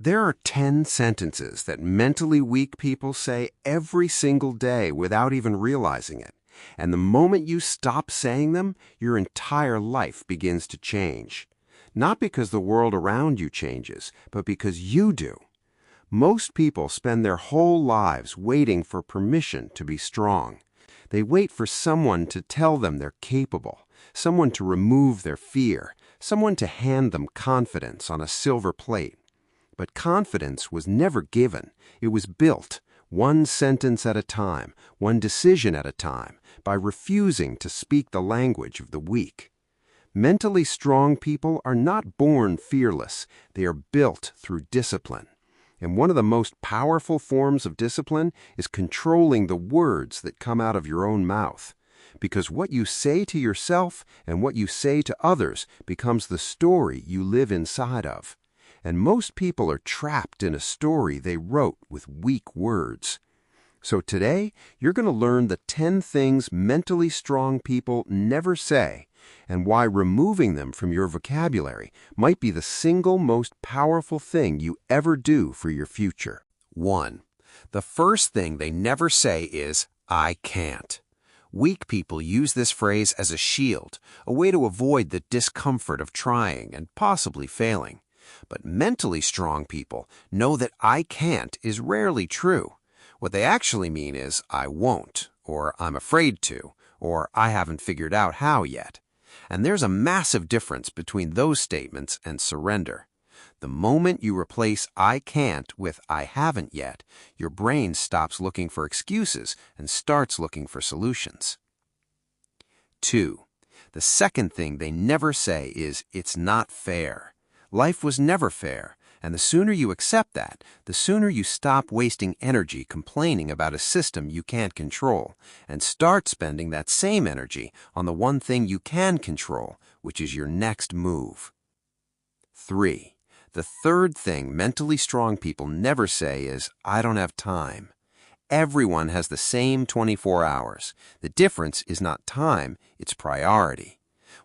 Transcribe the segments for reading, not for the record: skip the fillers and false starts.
There are 10 sentences that mentally weak people say every single day without even realizing it. And the moment you stop saying them, your entire life begins to change. Not because the world around you changes, but because you do. Most people spend their whole lives waiting for permission to be strong. They wait for someone to tell them they're capable, someone to remove their fear, someone to hand them confidence on a silver plate. But confidence was never given. It was built, one sentence at a time, one decision at a time, by refusing to speak the language of the weak. Mentally strong people are not born fearless. They are built through discipline. And one of the most powerful forms of discipline is controlling the words that come out of your own mouth. Because what you say to yourself and what you say to others becomes the story you live inside of. And most people are trapped in a story they wrote with weak words. So today, you're going to learn the 10 things mentally strong people never say, and why removing them from your vocabulary might be the single most powerful thing you ever do for your future. 1. The first thing they never say is, "I can't." Weak people use this phrase as a shield, a way to avoid the discomfort of trying and possibly failing. But mentally strong people know that "I can't" is rarely true. What they actually mean is "I won't," or "I'm afraid to," or "I haven't figured out how yet." And there's a massive difference between those statements and surrender. The moment you replace "I can't" with "I haven't yet," your brain stops looking for excuses and starts looking for solutions. 2. The second thing they never say is, "It's not fair." Life was never fair, and the sooner you accept that, the sooner you stop wasting energy complaining about a system you can't control, and start spending that same energy on the one thing you can control, which is your next move. 3. The third thing mentally strong people never say is, "I don't have time." Everyone has the same 24 hours. The difference is not time, it's priority.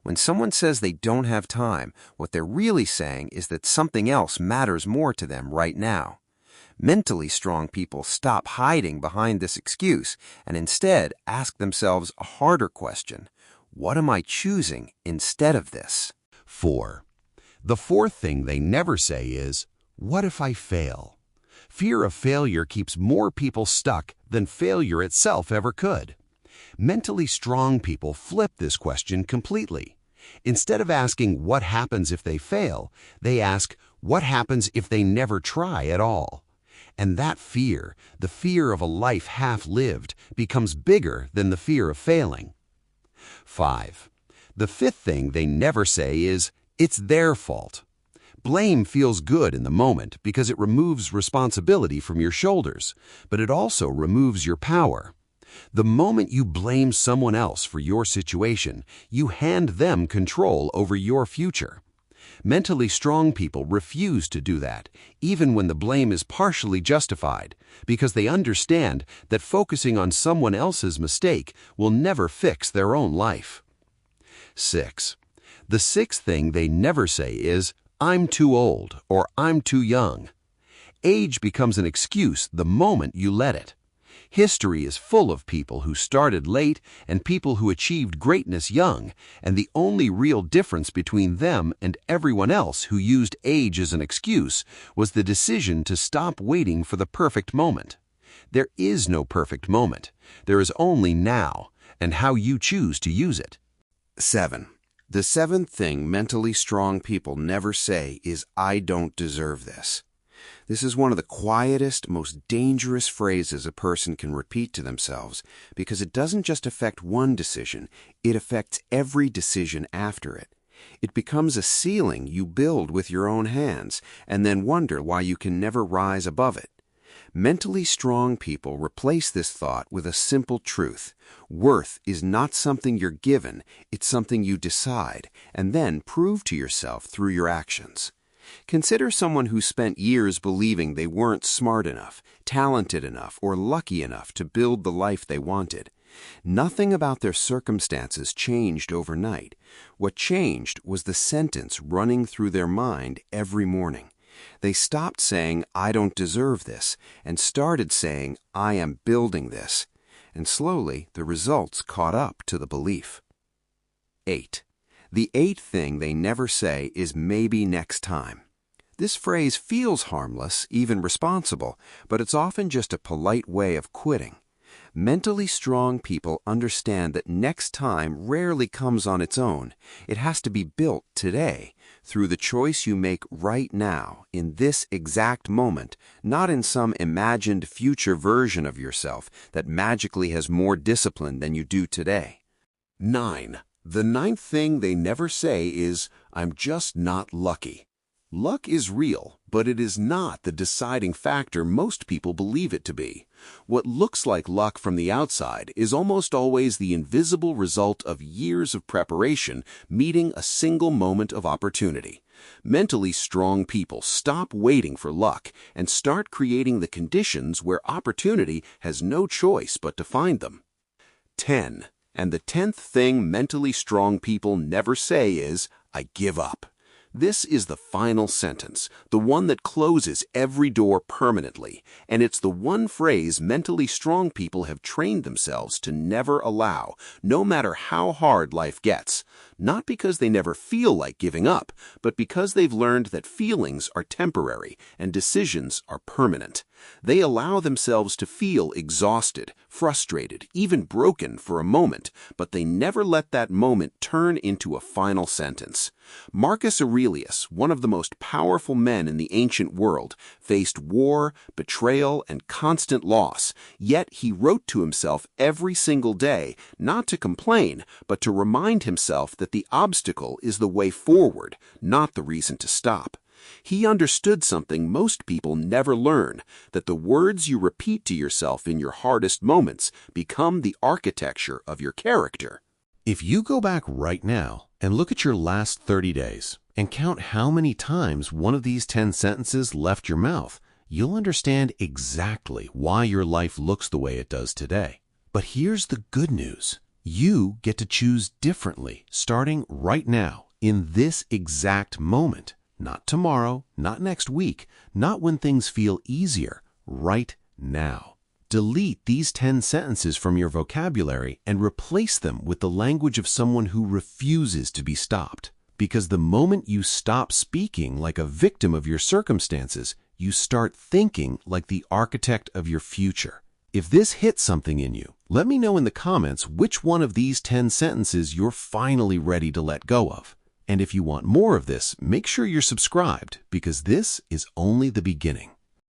When someone says they don't have time, what they're really saying is that something else matters more to them right now. Mentally strong people stop hiding behind this excuse and instead ask themselves a harder question. What am I choosing instead of this? 4. The fourth thing they never say is, "What if I fail?" Fear of failure keeps more people stuck than failure itself ever could. Mentally strong people flip this question completely. Instead of asking what happens if they fail, they ask what happens if they never try at all. And that fear, the fear of a life half-lived, becomes bigger than the fear of failing. 5. The fifth thing they never say is, "It's their fault." Blame feels good in the moment because it removes responsibility from your shoulders, but it also removes your power. The moment you blame someone else for your situation, you hand them control over your future. Mentally strong people refuse to do that, even when the blame is partially justified, because they understand that focusing on someone else's mistake will never fix their own life. 6. The sixth thing they never say is, "I'm too old" or "I'm too young." Age becomes an excuse the moment you let it. History is full of people who started late and people who achieved greatness young, and the only real difference between them and everyone else who used age as an excuse was the decision to stop waiting for the perfect moment. There is no perfect moment. There is only now, and how you choose to use it. 7. The seventh thing mentally strong people never say is, "I don't deserve this." This is one of the quietest, most dangerous phrases a person can repeat to themselves because it doesn't just affect one decision, it affects every decision after it. It becomes a ceiling you build with your own hands and then wonder why you can never rise above it. Mentally strong people replace this thought with a simple truth. Worth is not something you're given, it's something you decide, and then prove to yourself through your actions. Consider someone who spent years believing they weren't smart enough, talented enough, or lucky enough to build the life they wanted. Nothing about their circumstances changed overnight. What changed was the sentence running through their mind every morning. They stopped saying, "I don't deserve this," and started saying, "I am building this." And slowly, the results caught up to the belief. 8. The eighth thing they never say is "maybe next time." This phrase feels harmless, even responsible, but it's often just a polite way of quitting. Mentally strong people understand that next time rarely comes on its own. It has to be built today, through the choice you make right now, in this exact moment, not in some imagined future version of yourself that magically has more discipline than you do today. 9. The ninth thing they never say is, "I'm just not lucky." Luck is real, but it is not the deciding factor most people believe it to be. What looks like luck from the outside is almost always the invisible result of years of preparation meeting a single moment of opportunity. Mentally strong people stop waiting for luck and start creating the conditions where opportunity has no choice but to find them. 10. And the 10th thing mentally strong people never say is, "I give up." This is the final sentence, the one that closes every door permanently, and it's the one phrase mentally strong people have trained themselves to never allow, no matter how hard life gets. Not because they never feel like giving up, but because they've learned that feelings are temporary and decisions are permanent. They allow themselves to feel exhausted, frustrated, even broken for a moment, but they never let that moment turn into a final sentence. Marcus Aurelius, one of the most powerful men in the ancient world, faced war, betrayal, and constant loss, yet he wrote to himself every single day, not to complain, but to remind himself that the obstacle is the way forward, not the reason to stop. He understood something most people never learn, that the words you repeat to yourself in your hardest moments become the architecture of your character. If you go back right now and look at your last 30 days and count how many times one of these 10 sentences left your mouth, you'll understand exactly why your life looks the way it does today. But here's the good news. You get to choose differently starting right now, in this exact moment. Not tomorrow, not next week, not when things feel easier, right now. Delete these 10 sentences from your vocabulary and replace them with the language of someone who refuses to be stopped. Because the moment you stop speaking like a victim of your circumstances, you start thinking like the architect of your future. If this hits something in you, let me know in the comments which one of these 10 sentences you're finally ready to let go of. And if you want more of this, make sure you're subscribed, because this is only the beginning.